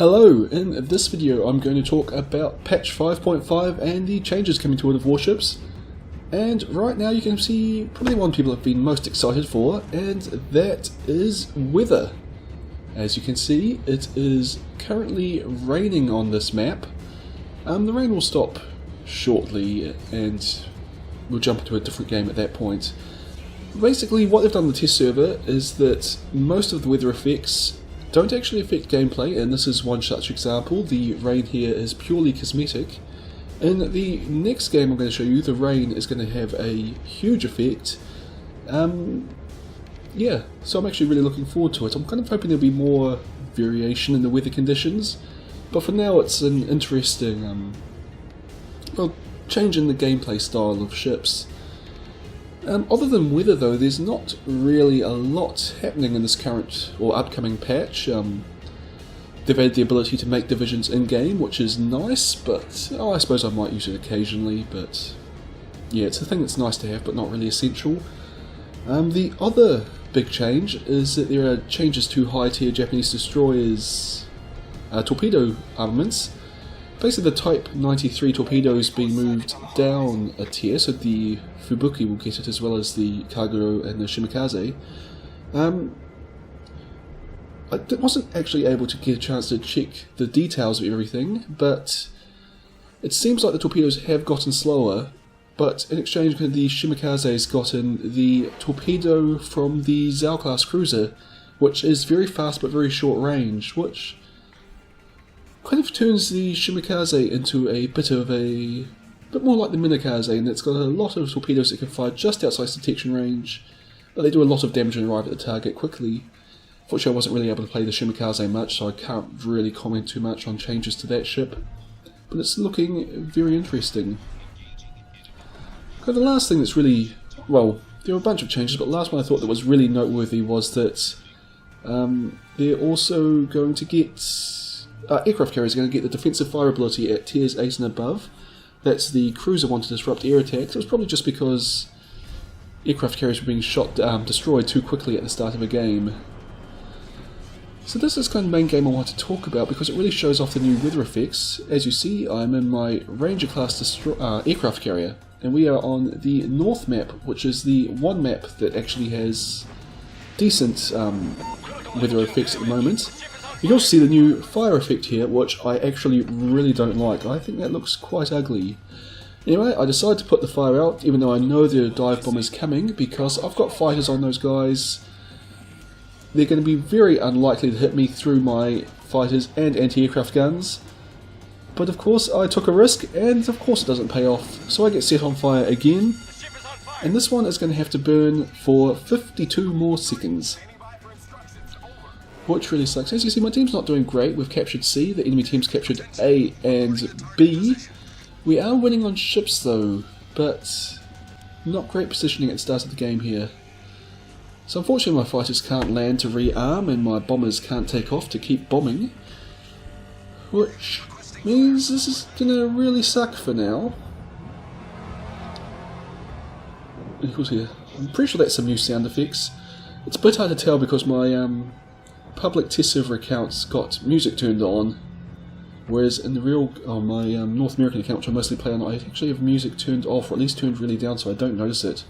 Hello, in this video I'm going to talk about patch 5.5 and the changes coming to it of Warships. And right now you can see probably one people have been most excited for, and that is weather. As you can see, it is currently raining on this map. The rain will stop shortly and we'll jump into a different game at that point. Basically what they've done on the test server is that most of the weather effects don't actually affect gameplay, and this is one such example. The rain here is purely cosmetic. In the next game I'm going to show you, the rain is going to have a huge effect. Yeah, so I'm actually really looking forward to it. I'm kind of hoping there'll be more variation in the weather conditions, but for now it's an interesting well, change in the gameplay style of ships. Other than weather though, there's not really a lot happening in this current or upcoming patch. They've added the ability to make divisions in-game, which is nice, but I suppose I might use it occasionally, but yeah, it's a thing that's nice to have but not really essential. The other big change is that there are changes to high-tier Japanese destroyers' torpedo armaments. Basically the Type 93 torpedoes being moved down a tier, so the Fubuki will get it as well as the Kagero and the Shimikaze. I wasn't actually able to get a chance to check the details of everything, but it seems like the torpedoes have gotten slower, but in exchange the Shimikaze's gotten the torpedo from the Zhao class cruiser, which is very fast but very short range, which kind of turns the Shimikaze into a bit more like the Minakaze, and it's got a lot of torpedoes that can fire just outside detection range, but they do a lot of damage and arrive at the target quickly. Fortunately I wasn't really able to play the Shimikaze much, so I can't really comment too much on changes to that ship, but it's looking very interesting. Okay, the last thing that's really, well, there are a bunch of changes, but the last one I thought that was really noteworthy was that they're also going to get aircraft carriers are going to get the defensive fire ability at tiers 8 and above. That's the cruiser one to disrupt air attacks. It was probably just because aircraft carriers were being destroyed too quickly at the start of a game. So this is kind of the main game I want to talk about because it really shows off the new weather effects. As you see, I'm in my Ranger class aircraft carrier, and we are on the North map, which is the one map that actually has decent weather effects at the moment. You can also see the new fire effect here, which I actually really don't like. I think that looks quite ugly. Anyway, I decided to put the fire out, even though I know the dive bomb is coming, because I've got fighters on those guys. They're going to be very unlikely to hit me through my fighters and anti-aircraft guns. But of course I took a risk, and of course it doesn't pay off. So I get set on fire again, and this one is going to have to burn for 52 more seconds. Which really sucks. As you see, my team's not doing great. We've captured C, the enemy team's captured A and B. We are winning on ships though, but not great positioning at the start of the game here. So unfortunately my fighters can't land to rearm and my bombers can't take off to keep bombing. Which means this is gonna really suck for now. Of course, here, I'm pretty sure that's some new sound effects. It's a bit hard to tell because my public test server accounts got music turned on, whereas in the real, my North American account, which I mostly play on, I actually have music turned off, or at least turned really down so I don't notice it.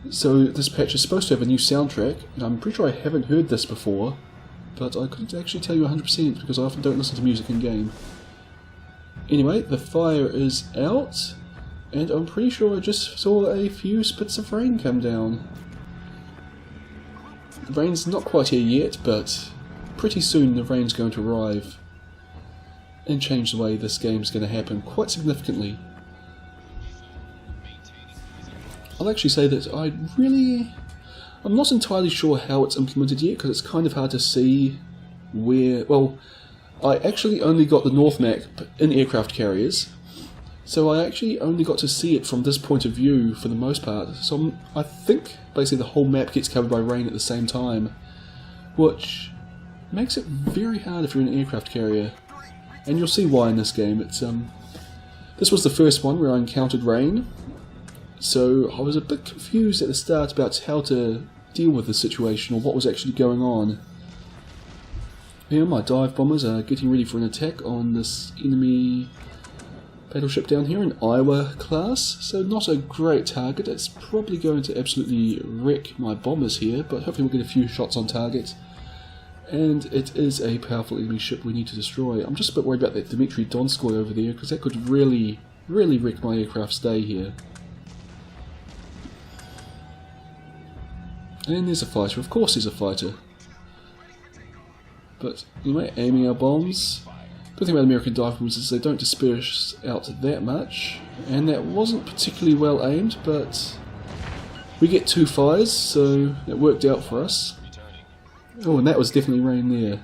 So this patch is supposed to have a new soundtrack, and I'm pretty sure I haven't heard this before, but I couldn't actually tell you 100% because I often don't listen to music in game. Anyway, the fire is out, and I'm pretty sure I just saw a few spits of rain come down. The rain's not quite here yet, but pretty soon the rain's going to arrive and change the way this game's going to happen quite significantly. I'll actually say that I'm not entirely sure how it's implemented yet because it's kind of hard to see where, well, I actually only got the North map in aircraft carriers, so I actually only got to see it from this point of view for the most part. So I think basically the whole map gets covered by rain at the same time, which makes it very hard if you're in an aircraft carrier. And you'll see why in this game. It's this was the first one where I encountered rain, so I was a bit confused at the start about how to deal with the situation or what was actually going on. Here my dive bombers are getting ready for an attack on this enemy battleship down here in Iowa class, so not a great target. It's probably going to absolutely wreck my bombers here, but hopefully we'll get a few shots on target. And it is a powerful enemy ship we need to destroy. I'm just a bit worried about that Dmitry Donskoy over there, because that could really wreck my aircraft's day here. And there's a fighter, of course there's a fighter. But anyway, aiming our bombs. Good thing about American dive bombs is they don't disperse out that much, and that wasn't particularly well aimed, but we get 2 fires, so it worked out for us. Oh, and that was definitely rain there.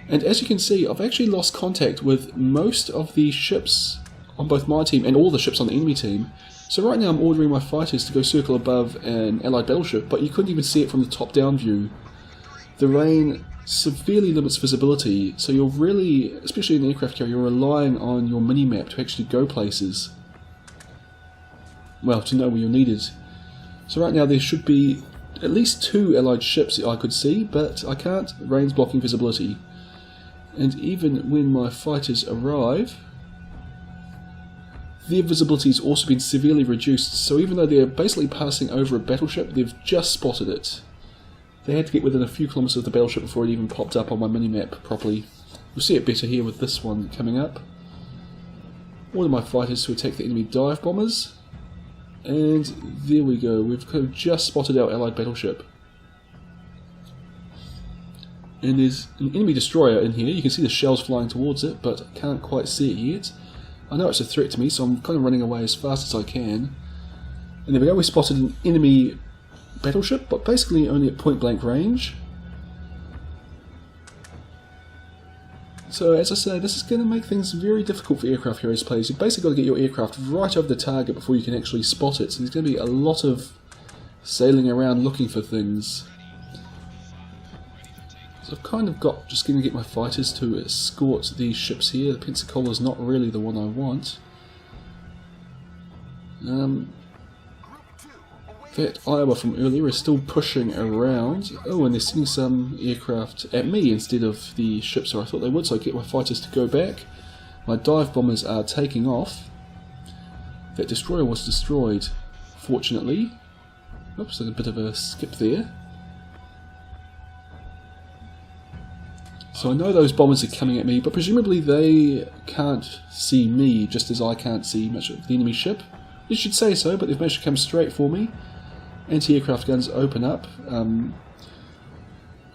And as you can see, I've actually lost contact with most of the ships on both my team and all the ships on the enemy team. So right now I'm ordering my fighters to go circle above an allied battleship, but you couldn't even see it from the top-down view. The rain severely limits visibility, so you're really, especially in an aircraft carrier, you're relying on your mini-map to actually go places. Well, to know where you're needed. So right now there should be at least 2 allied ships that I could see, but I can't. Rain's blocking visibility. And even when my fighters arrive, their visibility has also been severely reduced, so even though they're basically passing over a battleship, they've just spotted it. They had to get within a few kilometers of the battleship before it even popped up on my minimap properly. You'll see it better here with this one coming up. Order my fighters to attack the enemy dive bombers. And there we go, we've kind of just spotted our allied battleship. And there's an enemy destroyer in here. You can see the shells flying towards it, but I can't quite see it yet. I know it's a threat to me, so I'm kind of running away as fast as I can. And there we go, we spotted an enemy battleship, but basically only at point blank range. So as I say, this is going to make things very difficult for aircraft carriers players. You've basically got to get your aircraft right over the target before you can actually spot it. So there's going to be a lot of sailing around looking for things. So I've kind of got, just going to get my fighters to escort these ships here. The Pensacola's not really the one I want. That Iowa from earlier is still pushing around. Oh, and they're sending some aircraft at me instead of the ships where I thought they would, so I get my fighters to go back. My dive bombers are taking off. That destroyer was destroyed, fortunately. Oops, there's a bit of a skip there. So I know those bombers are coming at me, but presumably they can't see me, just as I can't see much of the enemy ship. You should say so, but they've managed to come straight for me. Anti-aircraft guns open up.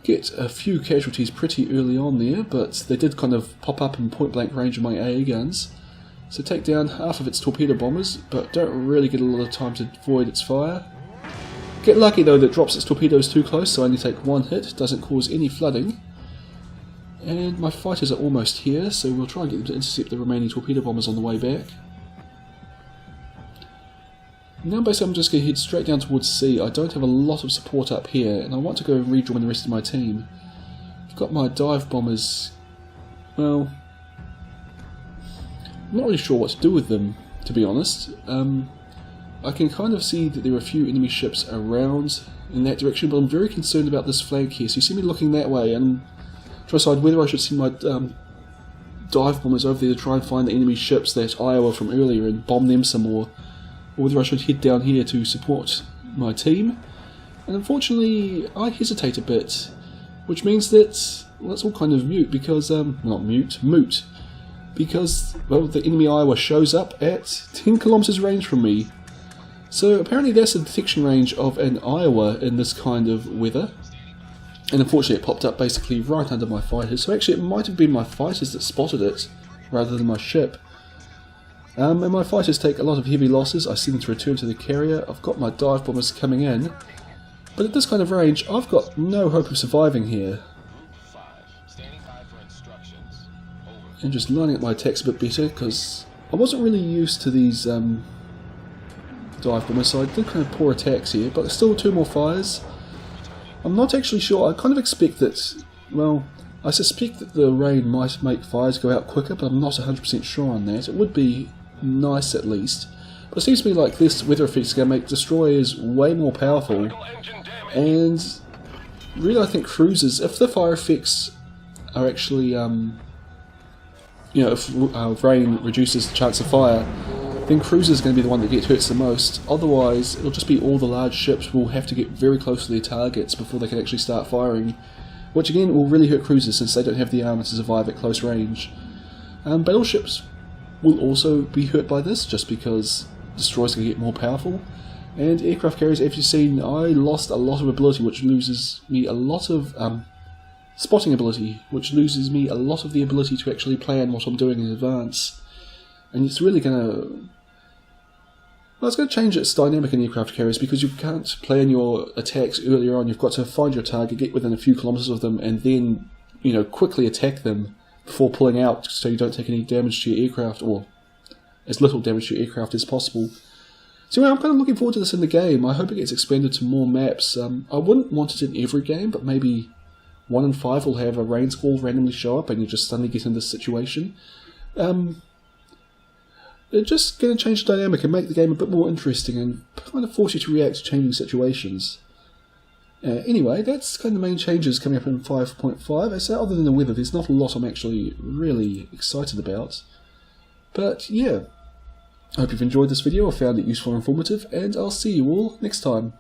Get a few casualties pretty early on there, but they did kind of pop up in point-blank range of my AA guns. So take down half of its torpedo bombers, but don't really get a lot of time to avoid its fire. Get lucky though that it drops its torpedoes too close, so I only take 1 hit, doesn't cause any flooding. And my fighters are almost here, so we'll try and get them to intercept the remaining torpedo bombers on the way back. Now basically I'm just going to head straight down towards sea. I don't have a lot of support up here, and I want to go and rejoin the rest of my team. I've got my dive bombers. Well, I'm not really sure what to do with them, to be honest. I can kind of see that there are a few enemy ships around in that direction, but I'm very concerned about this flank here. So you see me looking that way, and I'm trying to decide whether I should send my dive bombers over there to try and find the enemy ships that Iowa from earlier and bomb them some more, or whether I should head down here to support my team. And unfortunately, I hesitate a bit, which means that, well, that's all kind of mute, because, moot, because, well, the enemy Iowa shows up at 10 kilometers range from me. So apparently that's the detection range of an Iowa in this kind of weather. And unfortunately it popped up basically right under my fighters, so actually it might have been my fighters that spotted it, rather than my ship. And my fighters take a lot of heavy losses. I see them to return to the carrier. I've got my dive bombers coming in, but at this kind of range I've got no hope of surviving here. And just lining up my attacks a bit better, because I wasn't really used to these dive bombers, so I did kind of poor attacks here, but still 2 more fires. I'm not actually sure. I kind of expect that, well, I suspect that the rain might make fires go out quicker, but I'm not 100% sure on that. It would be nice at least. But it seems to me like this weather effect is going to make destroyers way more powerful. And really I think cruisers, if the fire effects are actually, if rain reduces the chance of fire, then cruisers are going to be the one that gets hurt the most. Otherwise, it'll just be all the large ships will have to get very close to their targets before they can actually start firing, which again will really hurt cruisers since they don't have the armour to survive at close range. Battleships will also be hurt by this, just because destroyers can get more powerful. And aircraft carriers, as you've seen, I lost a lot of ability, which loses me a lot of spotting ability, which loses me a lot of the ability to actually plan what I'm doing in advance. And it's really going to... Well, it's going to change its dynamic in aircraft carriers, because you can't plan your attacks earlier on. You've got to find your target, get within a few kilometres of them, and then, quickly attack them before pulling out, so you don't take any damage to your aircraft, or as little damage to your aircraft as possible. So anyway, I'm kind of looking forward to this in the game. I hope it gets expanded to more maps. I wouldn't want it in every game, but maybe 1 in 5 will have a rain squall randomly show up and you just suddenly get in this situation. It's just going to change the dynamic and make the game a bit more interesting and kind of force you to react to changing situations. Anyway, that's kind of the main changes coming up in 5.5. So other than the weather, there's not a lot I'm actually really excited about. But yeah, I hope you've enjoyed this video or found it useful and informative, and I'll see you all next time.